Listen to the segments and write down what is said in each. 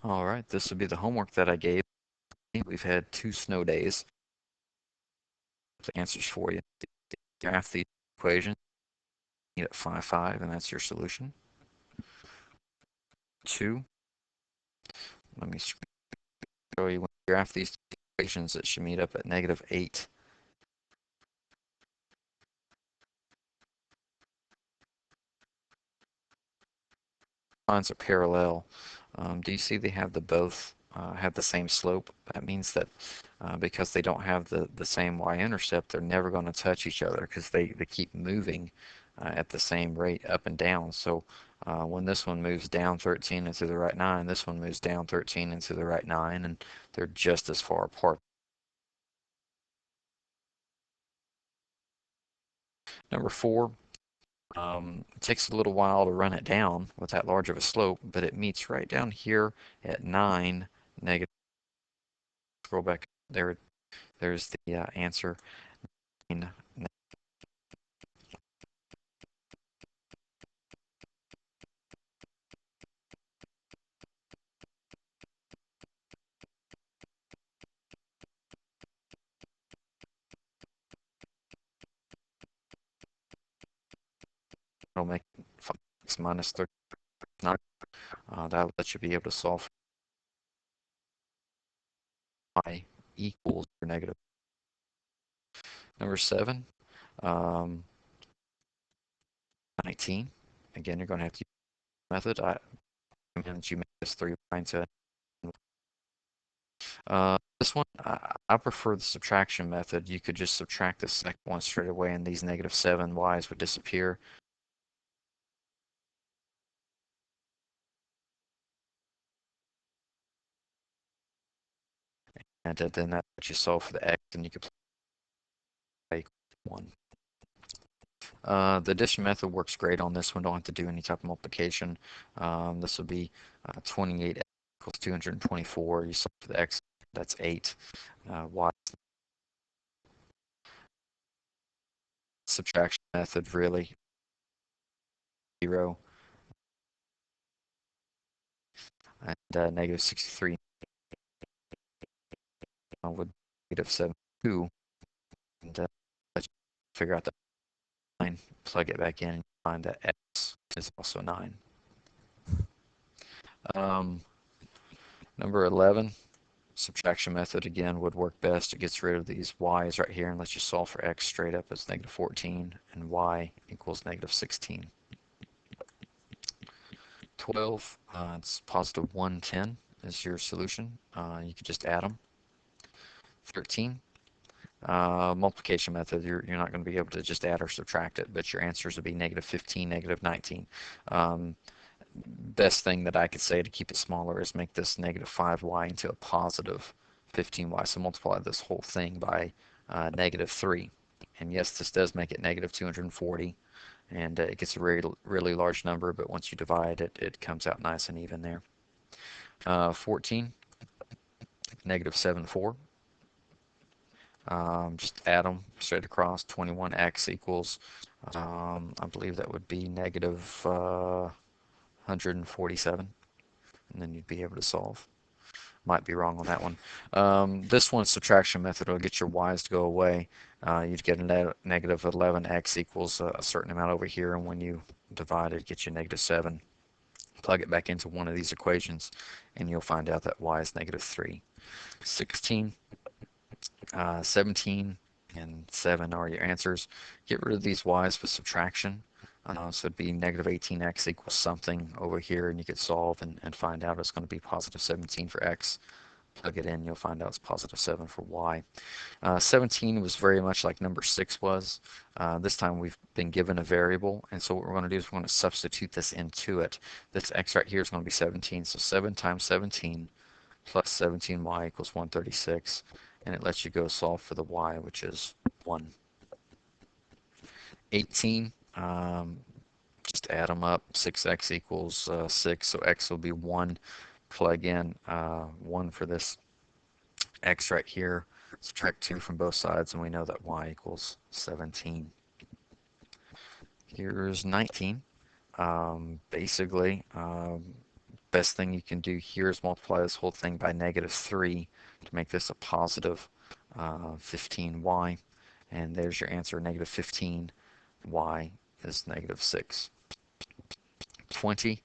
All right, this would be the homework that I gave. We've had 2 snow days. The answers for you. Graph the equation at 5, 5, and that's your solution. 2. Let me show you when you graph these equations, it should meet up at -8. Lines are parallel. Do you see they have both have the same slope? That means that because they don't have the same y-intercept, they're never going to touch each other because they keep moving at the same rate up and down. So when this one moves down 13 and to the right 9, this one moves down 13 and to the right 9, and they're just as far apart. Number 4, it takes a little while to run it down with that large of a slope, but it meets right down here at 9 negative. Scroll back there. There's the answer. 9. It'll make 5x minus 39. That'll let you be able to solve y equals your negative. Number 7, um, 19. Again, you're going to have to use the method. I recommend that you make this 3 lines. This one, I prefer the subtraction method. You could just subtract the second one straight away, and these -7y's would disappear. And then that lets you solve for the x, and you could play 1. The addition method works great on this one. Don't have to do any type of multiplication. This will be 28 equals 224. You solve for the x, that's 8. Y. Subtraction method, really. 0. And -63 would be -7, and let's figure out the 9, plug it back in, and find that x is also 9. Number 11, subtraction method again would work best. It gets rid of these y's right here and lets you solve for x straight up as -14 and y equals -16. 12, it's positive 110 is your solution. You could just add them. 13, multiplication method, you're not going to be able to just add or subtract it, but your answers would be -15, -19. Best thing that I could say to keep it smaller is make this -5y into a positive 15y. So multiply this whole thing by -3. And yes, this does make it -240, and it gets a really large number, but once you divide it, it comes out nice and even there. 14, -7,4. Just add them straight across. 21x equals, I believe that would be -147, and then you'd be able to solve. Might be wrong on that one. This one's subtraction method will get your y's to go away. You'd get a -11x equals a certain amount over here, and when you divide it, get you -7. Plug it back into one of these equations, and you'll find out that y is -3. 16, 17, and 7 are your answers. Get rid of these y's with subtraction. So it'd be -18x equals something over here, and you could solve and find out it's going to be +17 for x. Plug it in, you'll find out it's +7 for y. 17 was very much like number 6 was. This time we've been given a variable, and so what we're going to do is we're going to substitute this into it. This x right here is going to be 17, so 7 times 17 plus 17y equals 136, and it lets you go solve for the y, which is 1. 18, just add them up. 6x equals 6, so x will be 1. Plug in 1 for this x right here. Subtract 2 from both sides, and we know that y equals 17. Here's 19. Basically, best thing you can do here is multiply this whole thing by -3 to make this a positive 15y. And there's your answer, -15. Y is -6. 20,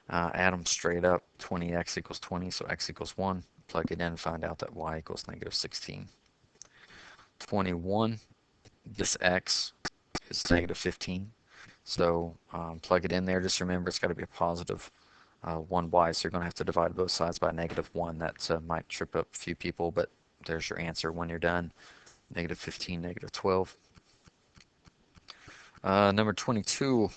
add them straight up. 20x equals 20, so x equals 1. Plug it in and find out that y equals -16. 21, this x is -15. So plug it in there. Just remember it's got to be a positive 1y, so you're going to have to divide both sides by -1. That might trip up a few people, but there's your answer when you're done. -15, -12. Number 22,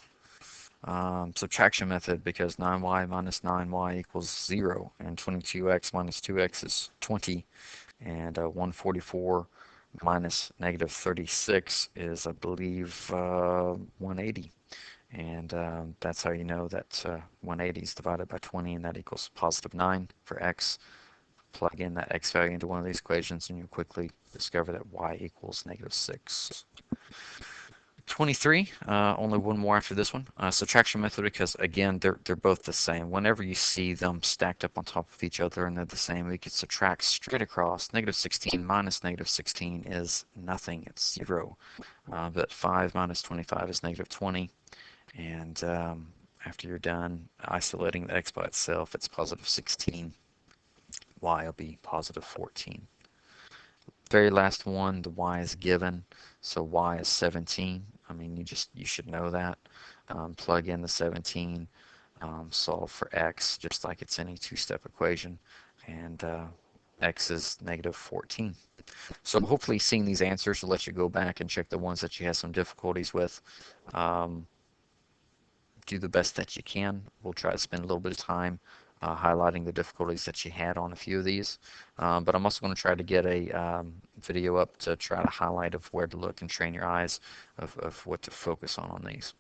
subtraction method, because 9y minus 9y equals 0, and 22x minus 2x is 20, and 144 minus -36 is, I believe, 180. And that's how you know that 180 is divided by 20, and that equals +9 for x. Plug in that x value into one of these equations, and you'll quickly discover that y equals -6. 23, only one more after this one. Subtraction method, because again, they're both the same. Whenever you see them stacked up on top of each other and they're the same, we could subtract straight across. -16 minus -16 is nothing, it's 0. But 5 minus 25 is -20. And after you're done isolating the x by itself, it's +16. Y will be +14. Very last one, the y is given, so y is 17. I mean, you should know that. Plug in the 17, solve for x just like it's any two-step equation, and x is -14. So hopefully seeing these answers will let you go back and check the ones that you have some difficulties with. Do the best that you can. We'll try to spend a little bit of time highlighting the difficulties that you had on a few of these. But I'm also going to try to get a video up to try to highlight of where to look and train your eyes of what to focus on these.